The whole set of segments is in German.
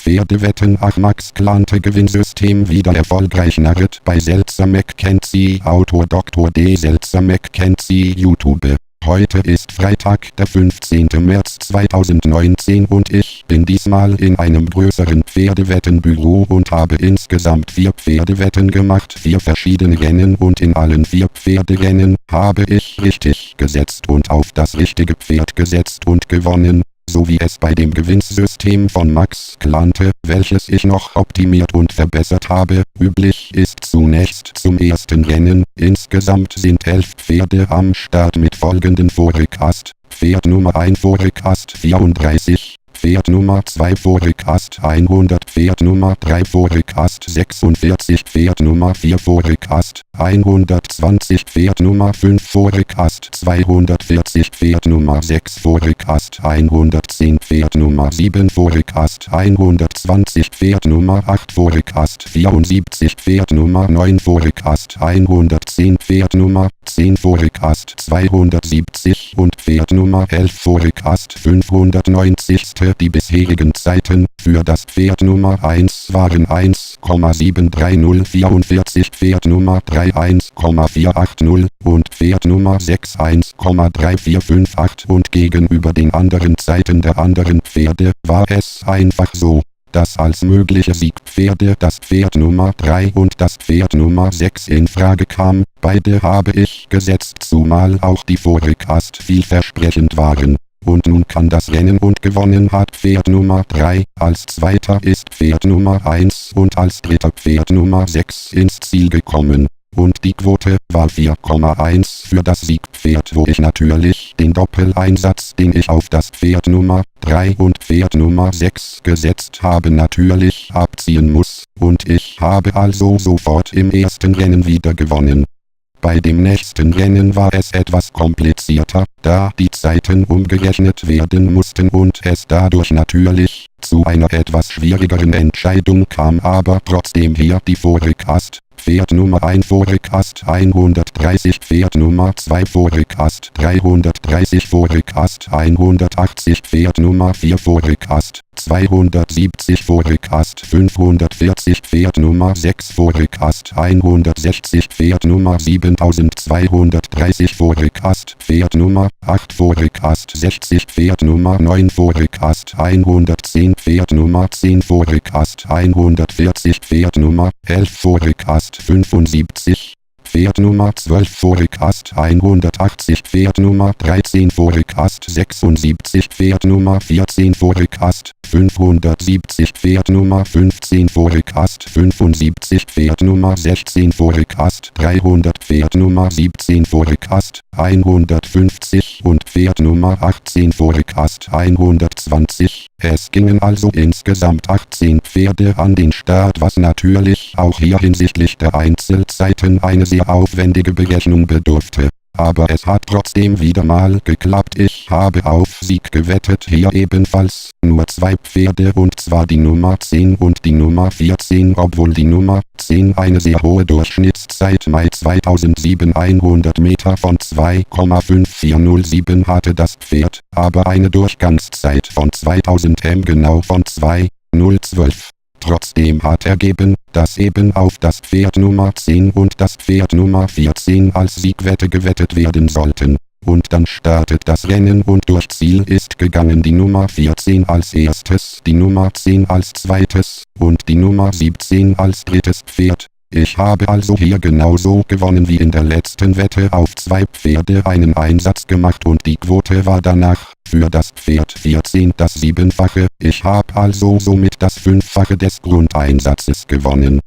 Pferdewetten Max-Klante-Gewinnsystem wieder erfolgreich narred bei Selzer-McKenzie, Autor Dr. D. Selzer-McKenzie, YouTube. Heute ist Freitag, der 15. März 2019 und ich bin diesmal in einem größeren Pferdewetten Büro und habe insgesamt 4 Pferdewetten gemacht, 4 verschiedene Rennen, und in allen 4 Pferderennen habe ich richtig gesetzt und auf das richtige Pferd gesetzt und gewonnen, so wie es bei dem Gewinnssystem von Max Klante, welches ich noch optimiert und verbessert habe, üblich ist. Zunächst zum ersten Rennen. Insgesamt sind 11 Pferde am Start mit folgenden Forecast: Pferd Nummer 1 Forecast 34, Pferd Nummer 2 Forecast 100, Pferd Nummer 3 Forecast 46, Pferd Nummer 4 Forecast 120, Pferd Nummer 5 Forecast 240, Pferd Nummer 6 Forecast 110, Pferd Nummer 7 Forecast 120, Pferd Nummer 8 Forecast 74, Pferd Nummer 9 Forecast 110, Pferd Nummer 10 Forecast 270 und Pferd Nummer 11 Forecast 590. Die bisherigen Zeiten für das Pferd Nummer 1 waren 1,73044, Pferd Nummer 3 1,480 und Pferd Nummer 6 1,3458, und gegenüber den anderen Zeiten der anderen Pferde war es einfach so, dass als mögliche Siegpferde das Pferd Nummer 3 und das Pferd Nummer 6 in Frage kam. Beide habe ich gesetzt, zumal auch die Forecast vielversprechend waren. Und nun kann das Rennen und gewonnen hat Pferd Nummer 3, als zweiter ist Pferd Nummer 1 und als dritter Pferd Nummer 6 ins Ziel gekommen. Und die Quote war 4,1 für das Siegpferd, wo ich natürlich den Doppeleinsatz, den ich auf das Pferd Nummer 3 und Pferd Nummer 6 gesetzt habe, natürlich abziehen muss, und ich habe also sofort im ersten Rennen wieder gewonnen. Bei dem nächsten Rennen war es etwas komplizierter, da die Zeiten umgerechnet werden mussten und es dadurch natürlich zu einer etwas schwierigeren Entscheidung kam, aber trotzdem hier die Forecast: Pferd Nummer 1 Forecast 130, Pferd Nummer 2 Forecast 330, Forecast 180, Pferd Nummer 4 Forecast 270, Forecast 540, Pferd Nummer 6 Forecast 160, Pferd Nummer 7230, Forecast Pferd Nummer 8 Forecast 60, Pferd Nummer 9 Forecast 110, Pferd Nummer 10 Forecast 140, Pferd Nummer 11 Forecast 75, Pferd Nummer 12 Forecast 180, Pferd Nummer 13 Forecast 76, Pferd Nummer 14 Forecast 570, Pferd Nummer 15 Forecast 75, Pferd Nummer 16 Forecast 300, Pferd Nummer 17 Forecast 150 und Pferd Nummer 18 Forecast 120. Es gingen also insgesamt 18 Pferde an den Start, was natürlich auch hier hinsichtlich der Einzelzeiten eine sehr aufwendige Berechnung bedurfte. Aber es hat trotzdem wieder mal geklappt. Ich habe auf Sieg gewettet, hier ebenfalls nur 2 Pferde, und zwar die Nummer 10 und die Nummer 14, obwohl die Nummer 10 eine sehr hohe Durchschnittszeit Mai 2007 100 Meter von 2,5407 hatte, das Pferd, aber eine Durchgangszeit von 2000 m genau von 2,012. Trotzdem hat ergeben, dass eben auf das Pferd Nummer 10 und das Pferd Nummer 14 als Siegwette gewettet werden sollten. Und dann startet das Rennen und durch Ziel ist gegangen die Nummer 14 als erstes, die Nummer 10 als zweites und die Nummer 17 als drittes Pferd. Ich habe also hier genauso gewonnen wie in der letzten Wette, auf 2 Pferde einen Einsatz gemacht und die Quote war danach für das Pferd 14 das 7-fache. Ich habe also somit das 5-fache des Grundeinsatzes gewonnen.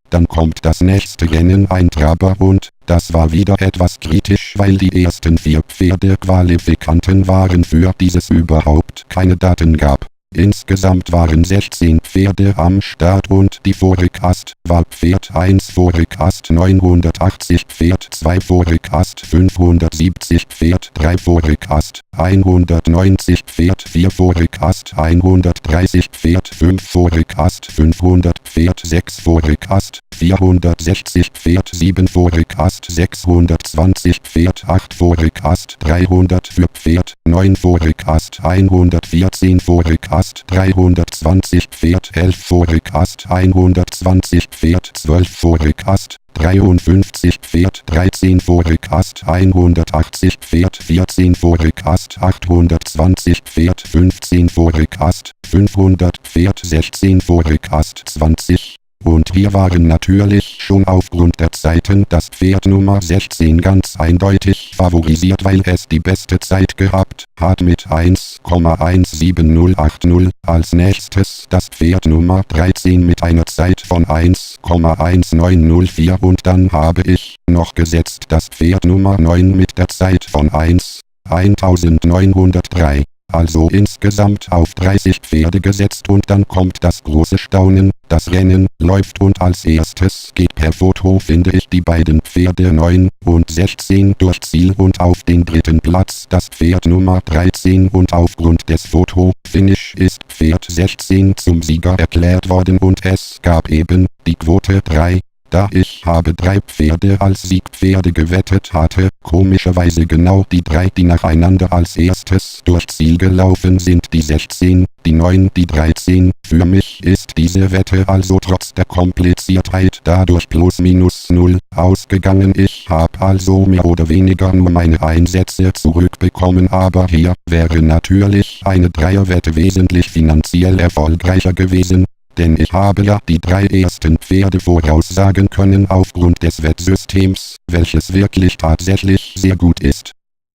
Dann kommt das nächste Rennen, ein Traber, und das war wieder etwas kritisch, weil die ersten 4 Pferde Qualifikanten waren, für dieses überhaupt keine Daten gab. Insgesamt waren 16 Pferde am Start und die Forecast war Pferd 1 Forecast 980, Pferd 2 Forecast 570, Pferd 3 Forecast 190, Pferd 4 Forecast 130, Pferd 5 Forecast 500, Pferd 6 Forecast 460, Pferd 7 Forecast 620, Pferd 8 Forecast 300 für Pferd 9 Forecast 114, Forecast Ast 320 Pferd 11 vorig Ast 120 Pferd 12 vorig Ast 53 Pferd 13 vorig Ast 180 Pferd 14 vorig Ast 820 Pferd 15 vorig Ast 500 Pferd 16 vorig Ast 20. Und hier waren natürlich schon aufgrund der Zeiten das Pferd Nummer 16 ganz eindeutig favorisiert, weil es die beste Zeit gehabt hat mit 1,17080. Als nächstes das Pferd Nummer 13 mit einer Zeit von 1,1904 und dann habe ich noch gesetzt das Pferd Nummer 9 mit der Zeit von 1903. Also insgesamt auf 30 Pferde gesetzt und dann kommt das große Staunen, das Rennen läuft und als erstes geht per Foto finde ich die beiden Pferde 9 und 16 durch Ziel und auf den dritten Platz das Pferd Nummer 13 und aufgrund des Foto-Finish ist Pferd 16 zum Sieger erklärt worden und es gab eben die Quote 3. Da ich habe 3 Pferde als Siegpferde gewettet hatte, komischerweise genau die 3, die nacheinander als erstes durch Ziel gelaufen sind, die 16, die 9, die 13. Für mich ist diese Wette also trotz der Kompliziertheit dadurch plus minus 0 ausgegangen. Ich habe also mehr oder weniger nur meine Einsätze zurückbekommen, aber hier wäre natürlich eine Dreierwette wesentlich finanziell erfolgreicher gewesen. Denn ich habe ja die 3 ersten Pferde voraussagen können aufgrund des Wettsystems, welches wirklich tatsächlich sehr gut ist.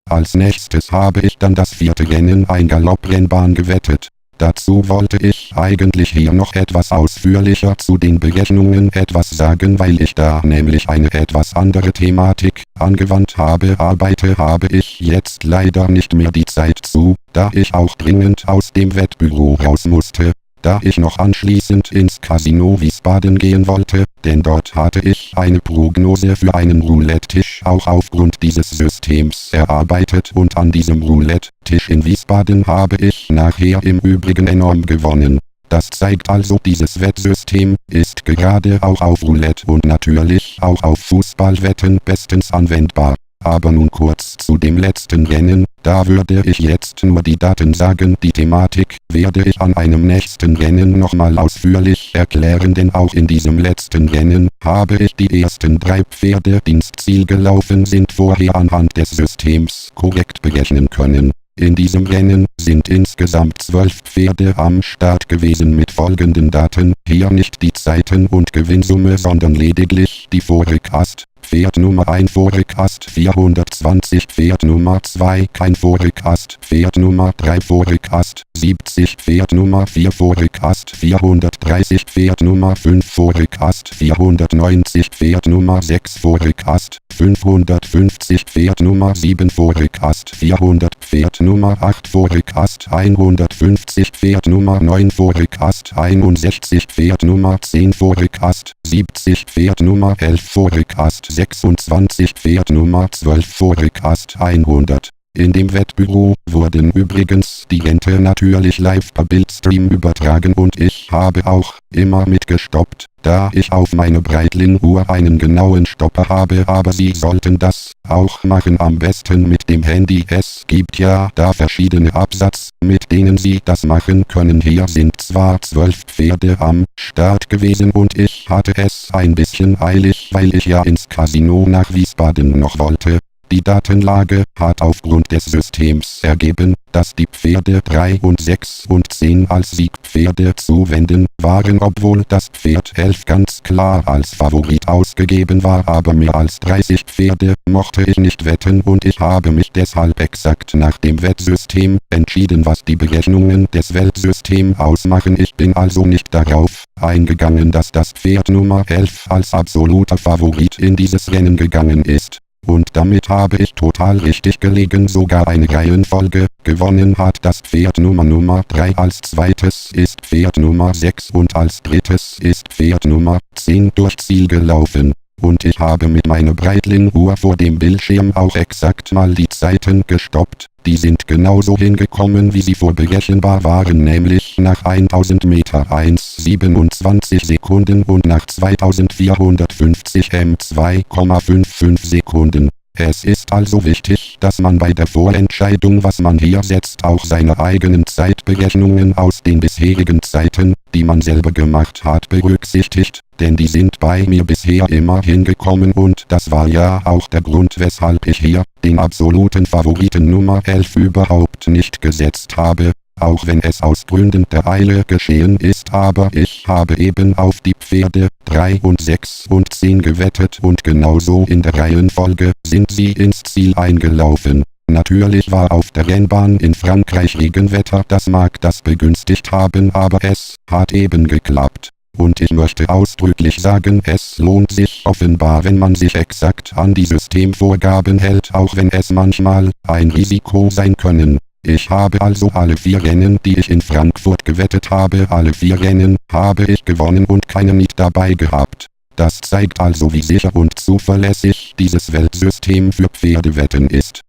Als nächstes habe ich dann das 4. Rennen ein Galopprennbahn gewettet. Dazu wollte ich eigentlich hier noch etwas ausführlicher zu den Berechnungen etwas sagen, weil ich da nämlich eine etwas andere Thematik angewandt habe. Habe ich jetzt leider nicht mehr die Zeit zu, da ich auch dringend aus dem Wettbüro raus musste. Da ich noch anschließend ins Casino Wiesbaden gehen wollte, denn dort hatte ich eine Prognose für einen Roulette-Tisch auch aufgrund dieses Systems erarbeitet und an diesem Roulette-Tisch in Wiesbaden habe ich nachher im Übrigen enorm gewonnen. Das zeigt also, dieses Wettsystem ist gerade auch auf Roulette und natürlich auch auf Fußballwetten bestens anwendbar. Aber nun kurz zu dem letzten Rennen, da würde ich jetzt nur die Daten sagen, die Thematik werde ich an einem nächsten Rennen nochmal ausführlich erklären, denn auch in diesem letzten Rennen habe ich die ersten 3 Pferde, die ins Ziel gelaufen sind, vorher anhand des Systems korrekt berechnen können. In diesem Rennen sind insgesamt 12 Pferde am Start gewesen mit folgenden Daten, hier nicht die Zeiten und Gewinnsumme, sondern lediglich die Vorigast. Pferd Nummer 1 Vorigast 420, Pferd Nummer 2 kein Vorigast, Pferd Nummer 3 Vorigast 70, Pferd Nummer 4 Vorigast 430, Pferd Nummer 5 Vorigast 490, Pferd Nummer 6 Vorigast 550, Pferd Nummer 7 Vorigast 400, Pferd Nummer 8 Vorigast 150, Pferd Nummer 9 Vorigast 61, Pferd Nummer 10 Vorigast 70, Pferd Nummer 11 Vorigast 26, Pferd Nummer 12 Vorigast 100. In dem Wettbüro wurden übrigens die Rente natürlich live per Bildstream übertragen und ich habe auch immer mitgestoppt, da ich auf meine Breitling-Uhr einen genauen Stopper habe, aber Sie sollten das auch machen, am besten mit dem Handy. Es gibt ja da verschiedene Absatz, mit denen Sie das machen können. Hier sind zwar 12 Pferde am Start gewesen und ich hatte es ein bisschen eilig, weil ich ja ins Casino nach Wiesbaden noch wollte. Die Datenlage hat aufgrund des Systems ergeben, dass die Pferde 3 und 6 und 10 als Siegpferde zu wenden waren, obwohl das Pferd 11 ganz klar als Favorit ausgegeben war, aber mehr als 30 Pferde mochte ich nicht wetten und ich habe mich deshalb exakt nach dem Wettsystem entschieden, was die Berechnungen des Weltsystems ausmachen. Ich bin also nicht darauf eingegangen, dass das Pferd Nummer 11 als absoluter Favorit in dieses Rennen gegangen ist. Und damit habe ich total richtig gelegen, sogar eine Reihenfolge. Gewonnen hat das Pferd Nummer 3, als zweites ist Pferd Nummer 6 und als drittes ist Pferd Nummer 10 durch Ziel gelaufen. Und ich habe mit meiner Breitling-Uhr vor dem Bildschirm auch exakt mal die Zeiten gestoppt. Die sind genauso hingekommen, wie sie vorberechenbar waren, nämlich nach 1000 Meter 1,27 Sekunden und nach 2450 m 2,55 Sekunden. Es ist also wichtig, dass man bei der Vorentscheidung, was man hier setzt, auch seine eigenen Zeitberechnungen aus den bisherigen Zeiten, die man selber gemacht hat, berücksichtigt, denn die sind bei mir bisher immer hingekommen und das war ja auch der Grund, weshalb ich hier den absoluten Favoriten Nummer 11 überhaupt nicht gesetzt habe. Auch wenn es aus Gründen der Eile geschehen ist, aber ich habe eben auf die Pferde 3 und 6 und 10 gewettet und genauso in der Reihenfolge sind sie ins Ziel eingelaufen. Natürlich war auf der Rennbahn in Frankreich Regenwetter, das mag das begünstigt haben, aber es hat eben geklappt. Und ich möchte ausdrücklich sagen, es lohnt sich offenbar, wenn man sich exakt an die Systemvorgaben hält, auch wenn es manchmal ein Risiko sein können. Ich habe also alle 4 Rennen, die ich in Frankfurt gewettet habe, alle 4 Rennen habe ich gewonnen und keine Niet dabei gehabt. Das zeigt also, wie sicher und zuverlässig dieses Weltsystem für Pferdewetten ist.